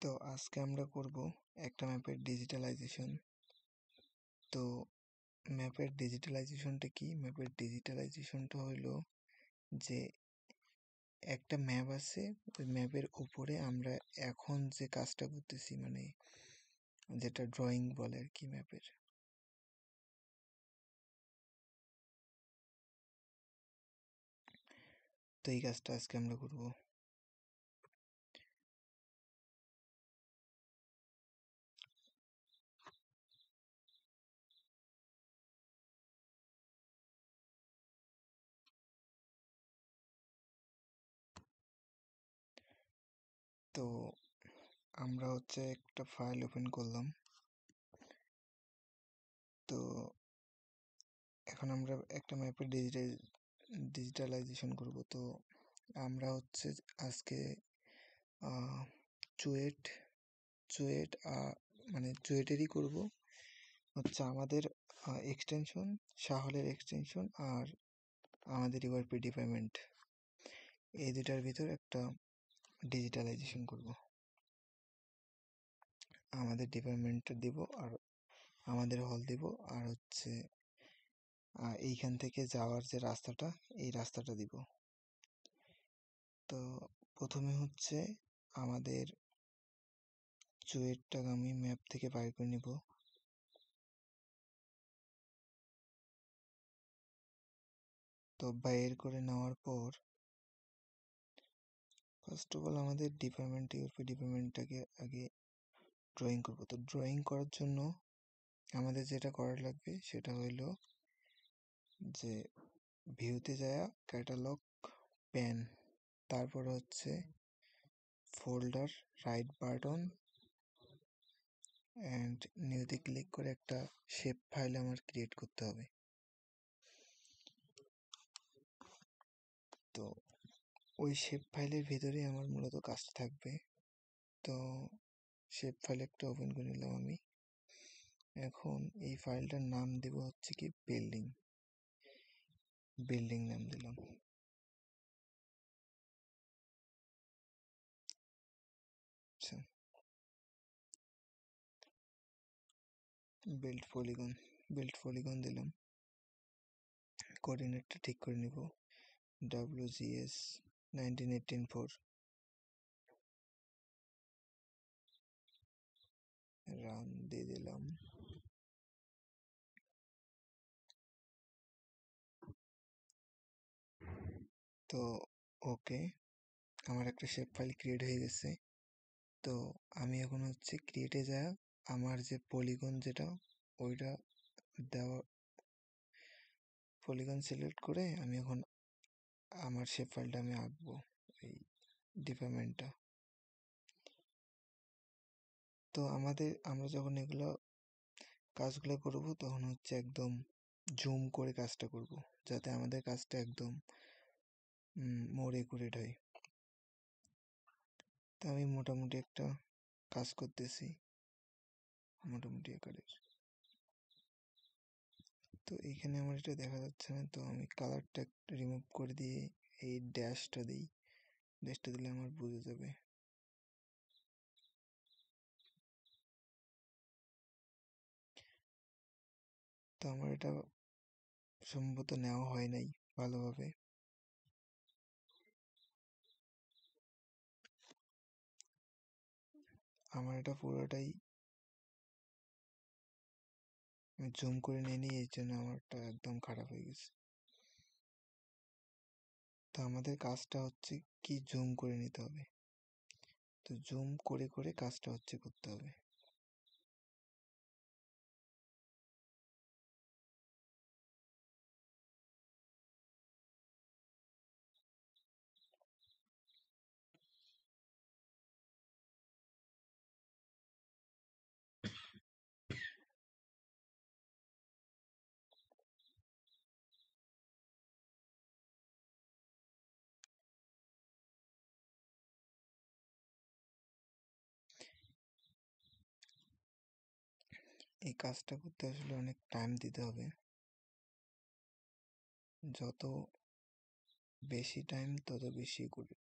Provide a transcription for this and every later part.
তো আজকে আমরা করব একটা ম্যাপের ডিজিটালাইজেশন। তো ম্যাপের ডিজিটালাইজেশনটা কি? ম্যাপের ডিজিটালাইজেশনটা হলো যে একটা ম্যাপ আছে, ওই ম্যাপের উপরে আমরা এখন যে কাজটা করতেছি, মানে যেটা ড্রয়িং বলে আর কি ম্যাপের, তো এই কাজটা আজকে আমরা করব। তো আমরা একটা ফাইল ওপেন করলাম। তো এখন আমরা একটা ম্যাপের ডিজিটালাইজেশন করব। তো আমরা আজকে চুয়েট চুয়েট মানে চুয়েটেরই করব। আমাদের এক্সটেনশন, শাহলের এক্সটেনশন আর আমাদের ইউআরপি ডিপার্টমেন্ট, এই দুটার ভিতর একটা ডিজিটালাইজেশন করব। আমাদের ডিপার্টমেন্টটা দিব আর আমাদের হল দিব, আর এইখান থেকে যাওয়ার যে রাস্তাটা, এই রাস্তাটা দিব। তো প্রথমে আমাদের চুয়েটটাকে আমি ম্যাপ থেকে বাইর করে নিব। তো বাইর করে নেওয়ার পর ফার্স্ট অফ অল আমাদের ইউপি ডিপার্টমেন্টটাকে আগে ড্রয়িং করব। তো ড্রয়িং করার জন্য আমাদের যেটা করার লাগবে সেটা হইলো যে ভিউতে যাওয়া, ক্যাটালগ, পেন, তারপরে ফোল্ডার, রাইট বাটন অ্যান্ড নিউতে ক্লিক করে একটা শেপ ফাইল আমার ক্রিয়েট করতে হবে। তো ওই শেপ ফাইলের ভিতরে আমার মূলত কাজটা থাকবে। তো শেপ ফাইল একটা ওপেন করে নিলাম আমি। এখন এই ফাইলটার নাম দেব কি বিল্ডিং নাম দিলাম। আচ্ছা, বিল্ড পলিগন দিলাম। কোঅর্ডিনেটটা ঠিক করে নিব, WGS 1984, রান দিয়ে দিলাম। তো ওকে, আমার একটা শেপ ফাইল ক্রিয়েট হয়ে গেছে। তো আমি এখন ক্রিয়েটে যায় আমার যে পলিগন, যেটা ওইটা দেওয়া, পলিগন সিলেক্ট করে আমি এখন আমার শেপ ফাইলটা আমি আঁকবো, এই ডিপার্টমেন্টটা। তো আমরা যখন এগুলো কাজগুলো করব তখন একদম জুম করে কাজটা করব, যাতে আমাদের কাজটা একদম মোর একুরেট হয়। তো আমি মোটামুটি একটা কাজ করতেছি, মোটামুটি আকারের। তো এইখানে আমার এটা দেখা যাচ্ছে না, তো আমি কালারটা রিমুভ করে দিয়ে এই ড্যাশটা দিলে আমার বোঝা যাবে। তো আমার এটা সম্ভবত নেওয়া হয় নাই ভালোভাবে। আমার এটা পুরোটাই আমি জুম করে নিয়ে নিই, এই জন্য আমারটা একদম খারাপ হয়ে গেছে। তো আমাদের কাজটা কি জুম করে নিতে হবে। তো জুম করে করে কাজটা করতে হবে। এই কাজটা করতে আসলে অনেক টাইম দিতে হবে, যত বেশি টাইম তত বেশি গুড।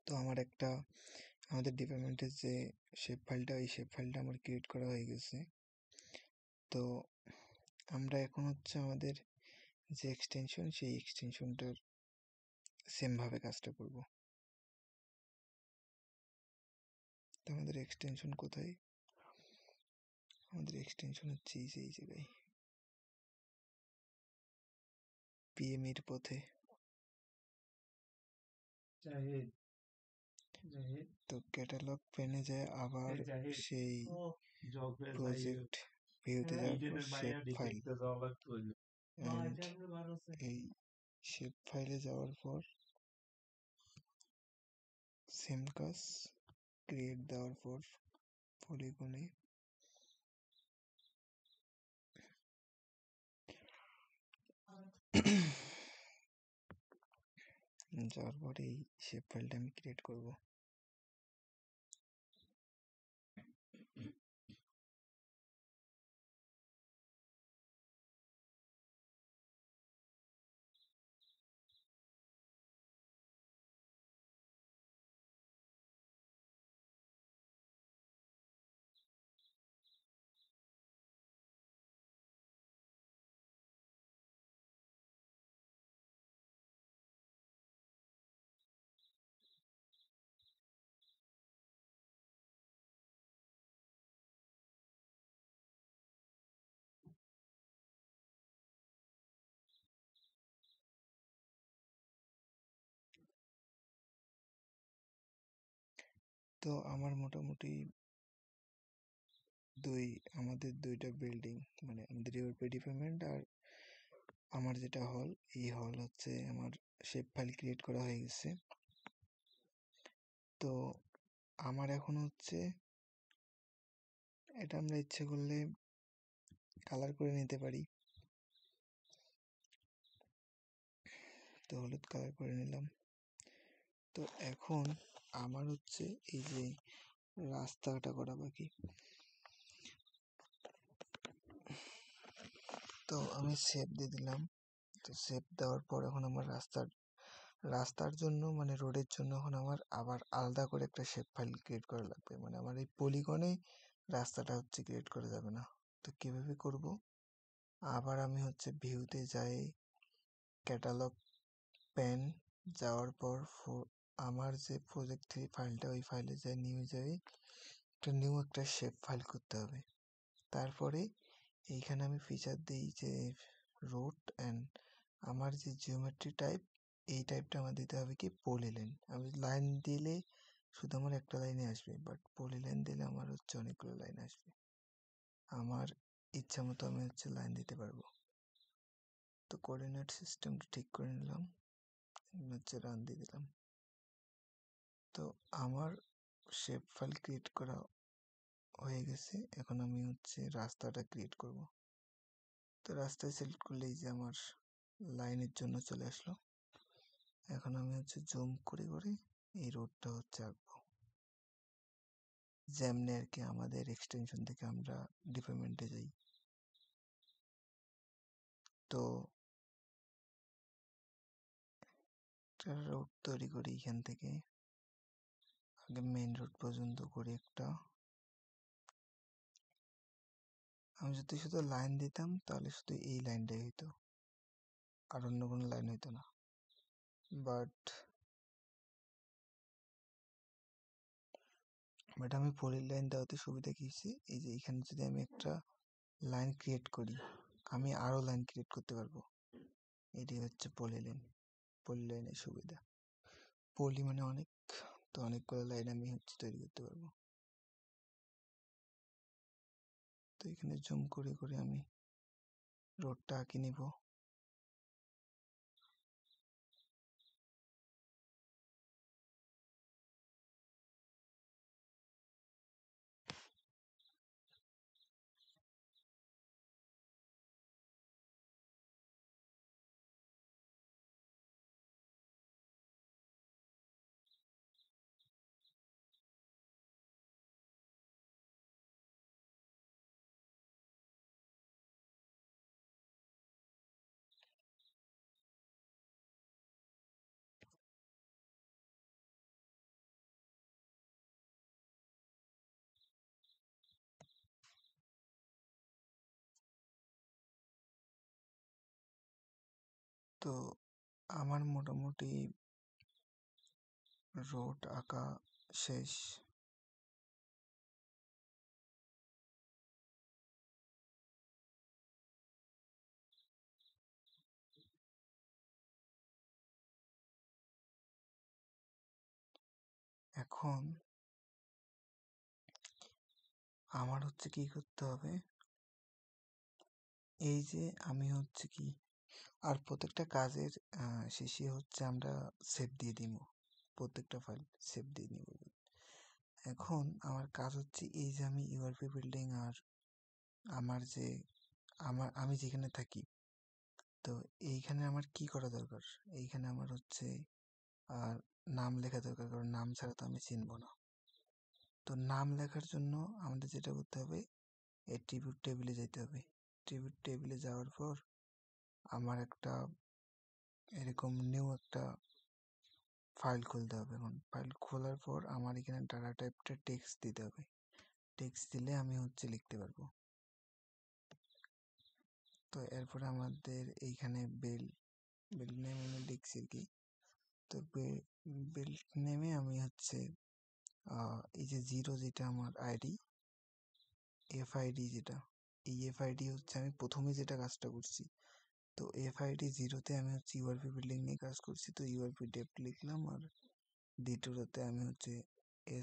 তো আমাদের ডিপার্টমেন্টের যে শেপ ফাইলটা, এই শেপ ফাইলটা আমার ক্রিয়েট করা হয়ে গেছে। তো আমরা এখন হচ্ছে আমাদের যে এক্সটেনশন, সেই এক্সটেনশনটার সেমভাবে কাজটা করব। তো আমাদের এক্সটেনশন কোথায়? আমাদের এক্সটেনশন হচ্ছে এই জায়গায়, পিএমইর পথে। তো ক্যাটালগ পেনে যায় আবার সেই প্রজেক্ট ভিউতে যাওয়ার পর শেপ ফাইল, এই শেপ ফাইলে যাওয়ার পর সেম কাজ, ক্রিয়েট দেওয়ার পর পলিগনে যাওয়ার পর এই শেপ ফাইলটা আমি ক্রিয়েট করব। তো আমার মোটামুটি আমাদের দুইটা বিল্ডিং, মানে আমাদের ইউরোপে ডিপার্টমেন্ট আর আমার যেটা হল, এই হল হচ্ছে আমার শেপ ফাইল ক্রিয়েট করা হয়ে গেছে। তো আমার এখন হচ্ছে এটা আমরা ইচ্ছে করলে কালার করে নিতে পারি। তো হলুদ কালার করে নিলাম। তো এখন আমার হচ্ছে এই যে রাস্তাটা করা বাকি। তো আমি শেপ দিয়ে দিলাম। তো শেপ দেওয়ার পর এখন আমার রাস্তার জন্য, মানে রোডের জন্য এখন আমার আবার আলাদা করে একটা শেপ ফাইল ক্রিয়েট করা লাগবে। মানে আমার এই পলিগনে রাস্তাটা হচ্ছে ক্রিয়েট করা যাবে না। তো কিভাবে করব? আবার আমি হচ্ছে ভিউতে যাই, ক্যাটালগ পেন যাওয়ার পর আমার যে প্রজেক্ট 3 ফাইলটা, ওই ফাইলে যাই, নিউ একটা শেপ ফাইল করতে হবে। তারপরে এইখানে আমি ফিচার দিই যে রোড অ্যান্ড আমার যে জিওমেট্রি টাইপ, এই টাইপটা আমার দিতে হবে কি পলিলাইন। আমি লাইন দিলে শুধু আমার একটা লাইনে আসবে, বাট পলিলাইন দিলে আমার হচ্ছে অনেকগুলো লাইন আসবে। আমার ইচ্ছা মতো আমি হচ্ছে লাইন দিতে পারবো। তো কোঅর্ডিনেট সিস্টেমটা ঠিক করে নিলাম, হচ্ছে রান দিয়ে দিলাম। তো আমার শেপ ফাইল ক্রিয়েট করা হয়ে গেছে। এখন আমি হচ্ছে রাস্তাটা ক্রিয়েট করব। তো রাস্তায় সিলেক্ট করলেই যে আমার লাইনের জন্য চলে আসলো। এখন আমি হচ্ছে জুম করে এই রোডটা হচ্ছে আঁকবো, যেমনি আর কি আমাদের এক্সটেনশন থেকে আমরা ডিপার্টমেন্টে যাই। তো একটা রোড তৈরি করি, এখান থেকে আগে মেইন রোড পর্যন্ত করি একটা। আমি যদি শুধু লাইন দিতাম তাহলে শুধু এই লাইনটাই হইতো, আর অন্য কোনো লাইন হইতো না। বাট আমি পলি লাইন দেওয়াতে সুবিধা কি হয়েছে, এই যে এখানে যদি আমি একটা লাইন ক্রিয়েট করি, আমি আরো লাইন ক্রিয়েট করতে পারবো। এটাই হচ্ছে পলি লাইনের সুবিধা। পলি মানে অনেক, তো অনেকগুলো লাইন আমি হচ্ছে তৈরি করতে পারবো। তো এখানে জুম করে আমি রোডটা আঁকে নিব। তো আমার মোটামুটি রোড আঁকা শেষ। এখন আমার হচ্ছে কি করতে হবে, এই যে আমি হচ্ছে কি, আর প্রত্যেকটা কাজের শেষে হচ্ছে আমরা সেভ দিয়ে দিব, প্রত্যেকটা ফাইল সেভ দিয়ে নিব। এখন আমার কাজ হচ্ছে এই যে আমি ইউআরপি বিল্ডিং আর আমার যে আমি যেখানে থাকি, তো এইখানে আমার কি করা দরকার, এইখানে আমার হচ্ছে আর নাম লেখা দরকার, কারণ নাম ছাড়া তো আমি চিনব না। তো নাম লেখার জন্য আমাদের যেটা করতে হবে, অ্যাট্রিবিউট টেবিলে যেতে হবে। অ্যাট্রিবিউট টেবিলে যাওয়ার পর আমার একটা এরকম নিউ একটা ফাইল খুলতে হবে। এখন ফাইল খোলার পর আমার এখানে ডাটা টাইপটা টেক্সট দিতে হবে। টেক্সট দিলে আমি হচ্ছে লিখতে পারবো। তো এরপরে আমাদের এইখানে বেল্ট নেম আমি লিখছি আর কি। তো বেল্ট নেমে আমি হচ্ছে এই যে 0 যেটা আমার আইডি, এফআইডি যেটা, এই এফআইডি হচ্ছে আমি প্রথমে যেটা কাজটা করছি। তো এফআইডি 0-তে আমি হচ্ছে ইউআরপি বিল্ডিং নিয়ে কাজ করছি, তো ইউআরপি ডেপ্ট লিখলাম। আর দ্বিতীয়টাতে আমি হচ্ছে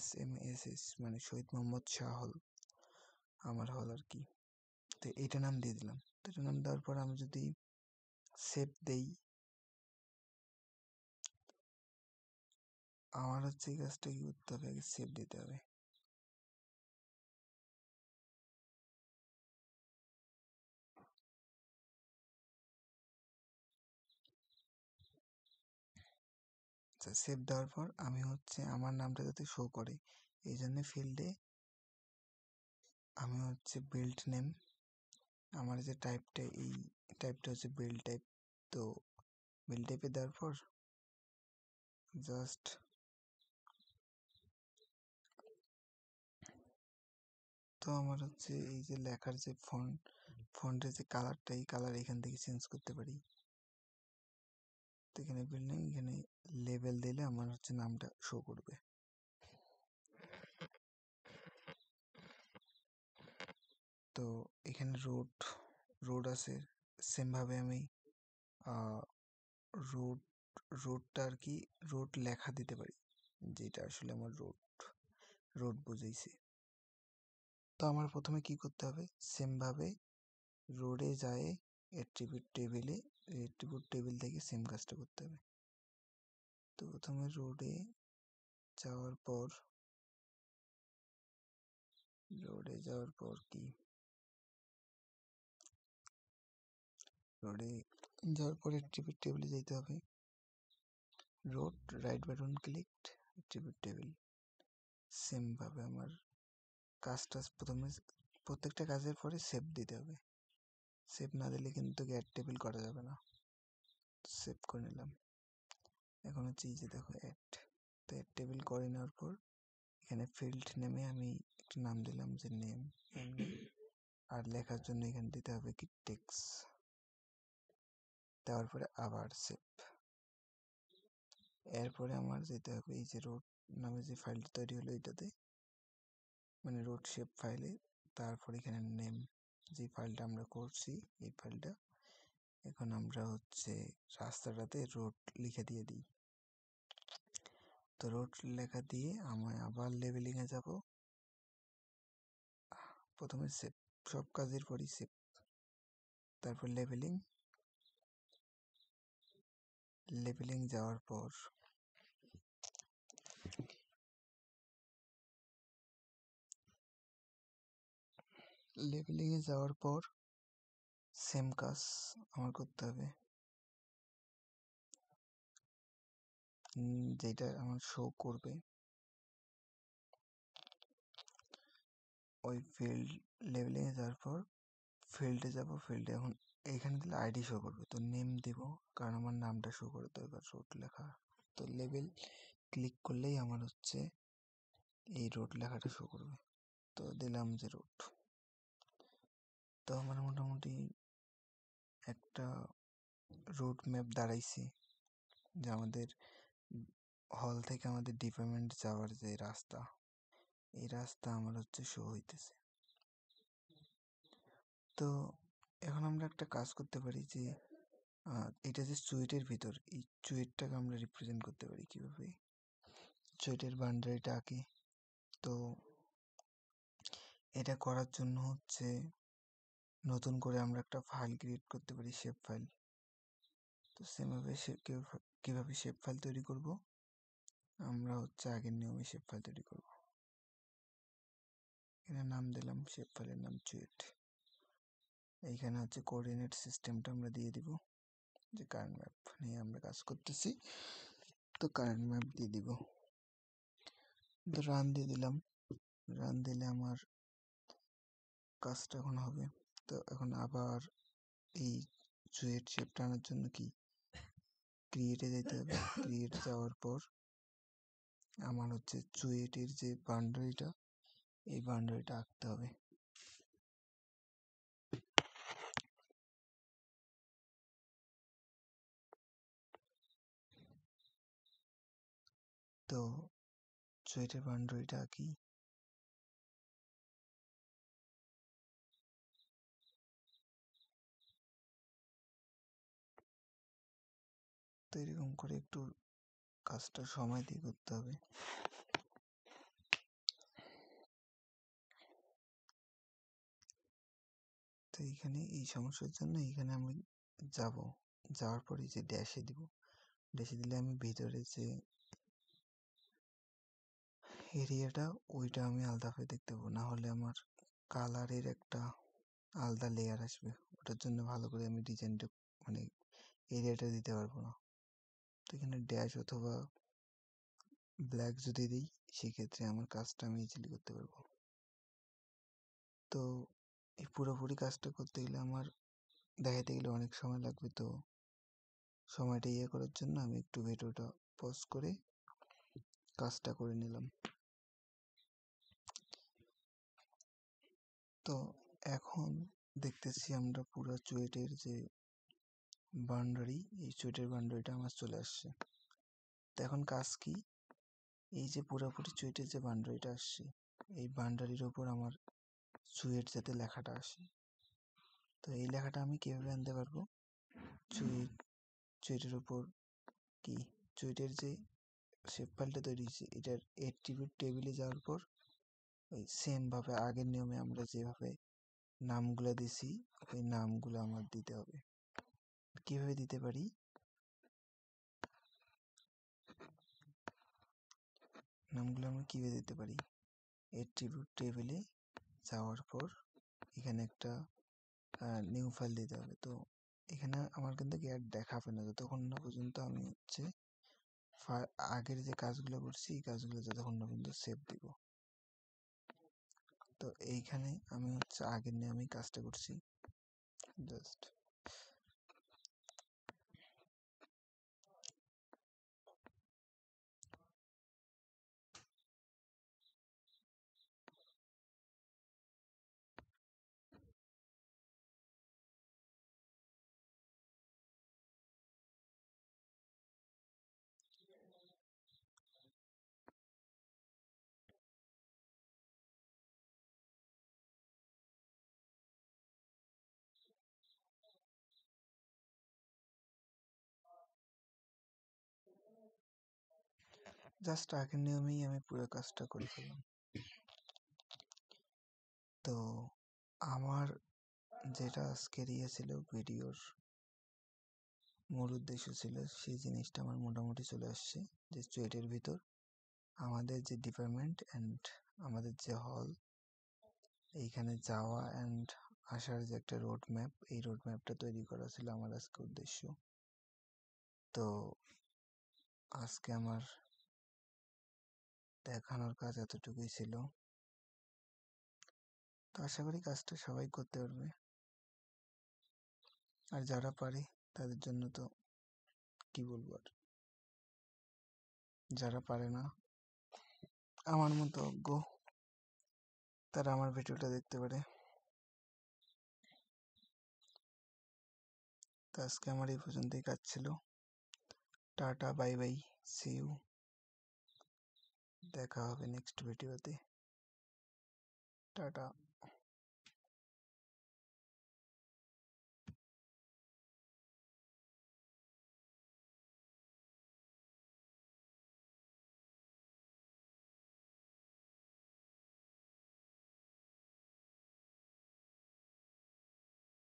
SMSS মানে শহীদ মোহাম্মদ শাহ হল, আমার হল আর কি। তো এইটা নাম দিয়ে দিলাম। তো এটা নাম দেওয়ার পর আমি যদি সেভ দেই, আমার হচ্ছে এই কাজটা কি করতে হবে, আগে সেভ দিতে হবে। আচ্ছা, সেভ দেওয়ার পর আমি হচ্ছে আমার নামটা যাতে শো করে, এই জন্য ফিল্ডে আমি হচ্ছে বিল্ড নেম, আমার যে টাইপটা, এই টাইপটা হচ্ছে বিল্ড টাইপ। তো বিল্ড টাইপে দেওয়ার পর জাস্ট তো আমার হচ্ছে এই যে লেখার যে ফন্টের যে কালারটা, এই কালার এখান থেকে চেঞ্জ করতে পারি। তো এখানে বিল্ড নেম, এখানে লেবেল দিলে আমার হচ্ছে নামটা শো করবে। তো এখানে রোড আছে, সেমভাবে আমি রোড রোডটা আর কি রোড লেখা দিতে পারি, যেটা আসলে আমার রোড বুঝাইছে। তো আমার প্রথমে কি করতে হবে, সেমভাবে রোডে যায় অ্যাট্রিবিউট টেবিল থেকে সেম কাজটা করতে হবে। তো প্রথমে রোডে যাওয়ার পর কি, রোডে যাওয়ার পর অ্যাট্রিবিউট টেবিলে যেতে হবে। Road, right button click, attribute table. সেমভাবে আমার কাজটা প্রথমে প্রত্যেকটা কাজের পরে সেভ দিতে হবে। সেভ না দিলে কিন্তু অ্যাড টেবিল করা যাবে না। সেভ করে নিলাম। এখন হচ্ছে এই যে দেখো অ্যাড, তো অ্যাড টেবিল করে নেওয়ার পর এখানে ফিল্ড নেমে আমি একটা নাম দিলাম যে নেম, আর লেখার জন্য এখানে দিতে হবে কি টেক্সট, দেওয়ার পরে আবার সেভ। এরপরে আমার যেতে হবে এই যে রোড নামে যে ফাইলটা তৈরি হলো এটাতে, মানে রোড শেপ ফাইলে, তারপর এখানে নেম যে ফাইলটা আমরা করছি এই ফাইলটা, এখন আমরা হচ্ছে রাস্তাটাতে রোড লিখে দিয়ে দিই। তো রোড লেখা দিয়ে আমি আবার লেবেলিংয়ে যাব। প্রথমে সেভ, সব কাজের পরই সেভ, তারপর লেবেলিং যাওয়ার পর সেম কাজ আমার করতে হবে, যেটা আমার শো করবে ওই ফিল্ড। লেবেলিংয়ে যাওয়ার পর ফিল্ডে যাব, ফিল্ডে এখন এইখানে দিলে আইডি শো করবে, তো নেম দেব, কারণ আমার নামটা শো করার দরকার রোড লেখা। তো লেবেল ক্লিক করলেই আমার হচ্ছে এই রোড লেখাটা শো করবে। তো দিলাম যে রোড। তো আমার মোটামুটি একটা রুট ম্যাপ দাঁড়াইছি, যে আমাদের হল থেকে আমাদের ডিপার্টমেন্ট যাওয়ার যে রাস্তা, এই রাস্তা আমার হচ্ছে শো হইতেছে। তো এখন আমরা একটা কাজ করতে পারি যে এটা যে চুয়েটের ভিতর, এই চুয়েটটাকে আমরা রিপ্রেজেন্ট করতে পারি কীভাবে, চুয়েটের বাউন্ডারিটা আঁকি। তো এটা করার জন্য হচ্ছে নতুন করে আমরা একটা ফাইল ক্রিয়েট করতে পারি, শেপ ফাইল। তো সেমভাবে কীভাবে শেপ ফাইল তৈরি করব, আমরা হচ্ছে আগের নিয়মে শেপ ফাইল তৈরি করব। এখানে নাম দিলাম, শেপ ফাইলের নাম চুয়েট। এইখানে হচ্ছে কোঅর্ডিনেট সিস্টেমটা আমরা দিয়ে দিব, যে কারেন্ট ম্যাপ নিয়ে আমরা কাজ করতেছি, তো কারেন্ট ম্যাপ দিয়ে দিব। তো রান দিয়ে দিলাম, রান দিলে আমার কাজটা এখন হবে। তো এখন আবার এই চুয়েট শেপটা আনার জন্য কি ক্রিয়েটে যেতে হবে। ক্রিয়েটে যাওয়ার পর আমার হচ্ছে চুয়েটের যে বাউন্ডারিটা, এই বাউন্ডারিটা আঁকতে হবে। তো চুয়েটের বাউন্ডারিটা আঁকি। তো এরকম করে একটু কাজটা সময় দিয়ে করতে হবে। তো এইখানে এই সমস্যার জন্য এইখানে আমি যাওয়ার পরে যে ড্যাশে দিব, ড্যাশে দিলে আমি ভিতরে যে এরিয়াটা ওইটা আমি আলাদাভাবে দেখতে পাবো, না হলে আমার কালারের একটা আলাদা লেয়ার আসবে, ওটার জন্য ভালো করে আমি ডিজাইনটা মানে এরিয়াটা দিতে পারবো না। তো এখানে ড্যাশ অথবা ব্ল্যাক যদি দিই, সেক্ষেত্রে আমার কাজটা আমি ইজিলি করতে পারবো। তো এই পুরোপুরি কাজটা করতে গেলে আমার দেখাইতে গেলে অনেক সময় লাগবে। তো সময়টা করার জন্য আমি একটু ভিডিওটা পজ করে কাজটা করে নিলাম। তো এখন দেখতেছি আমরা পুরো চুয়েটের যে বাউন্ডারি, এই চুয়েটের বাউন্ডারিটা আমার চলে আসছে। তো এখন কাজ কি, এই যে পুরোপুরি চুয়েটের যে বাউন্ডারিটা আসছে, এই বাউন্ডারির ওপর আমার চুয়েট যাতে লেখাটা আসে। তো এই লেখাটা আমি কীভাবে আনতে পারবো, চুয়েটের ওপর কি চুয়েটের যে শেপ ফাইলটা তৈরি হয়েছে, এটার অ্যাট্রিবিউট টেবিলে যাওয়ার পর ওই সেমভাবে আগের নিয়মে আমরা যেভাবে নামগুলো দিছি, ওই নামগুলো আমার দিতে হবে। কিভাবে দিতে পারি, নামগুলো আমরা কিভাবে দিতে পারি, অ্যাট্রিবিউট টেবিলে যাওয়ার পর এখানে একটা নিউ ফাইল দিতে হবে। তো এখানে আমার কিন্তু অ্যাড দেখাবে না যতক্ষণ না পর্যন্ত আমি হচ্ছে আগের যে কাজগুলো করছি এই কাজগুলো যতক্ষণ না পর্যন্ত সেভ দিব। তো এইখানে আমি হচ্ছে আগের নিয়ে আমি কাজটা করছি, জাস্ট আগের নিয়মেই আমি পুরো কাজটা করে ফেললাম। তো আমার যেটা আজকের ছিল ভিডিওর মূল উদ্দেশ্য ছিল, সেই জিনিসটা আমার মোটামুটি চলে আসছে। যে চুয়েটের ভিতর আমাদের যে ডিপার্টমেন্ট অ্যান্ড আমাদের যে হল, এইখানে যাওয়া অ্যান্ড আসার যে একটা রোড ম্যাপ, এই রোড ম্যাপটা তৈরি করা ছিল আমার আজকে উদ্দেশ্য। তো আজকে আমার দেখানোর কাজ এতটুকুই ছিল। তো আশা করি কাজটা সবাই করতে পারবে, আর যারা পারে তাদের জন্য তো কি বলবো, আর যারা পারে না আমার মতো অজ্ঞ, তারা আমার ভিডিওটা দেখতে পারে। তো আজকে আমার এই পর্যন্তই কাজ ছিল। Tata, bye bye, see you, দেখা হবে নেক্সট ভিডিওতে। টাটা।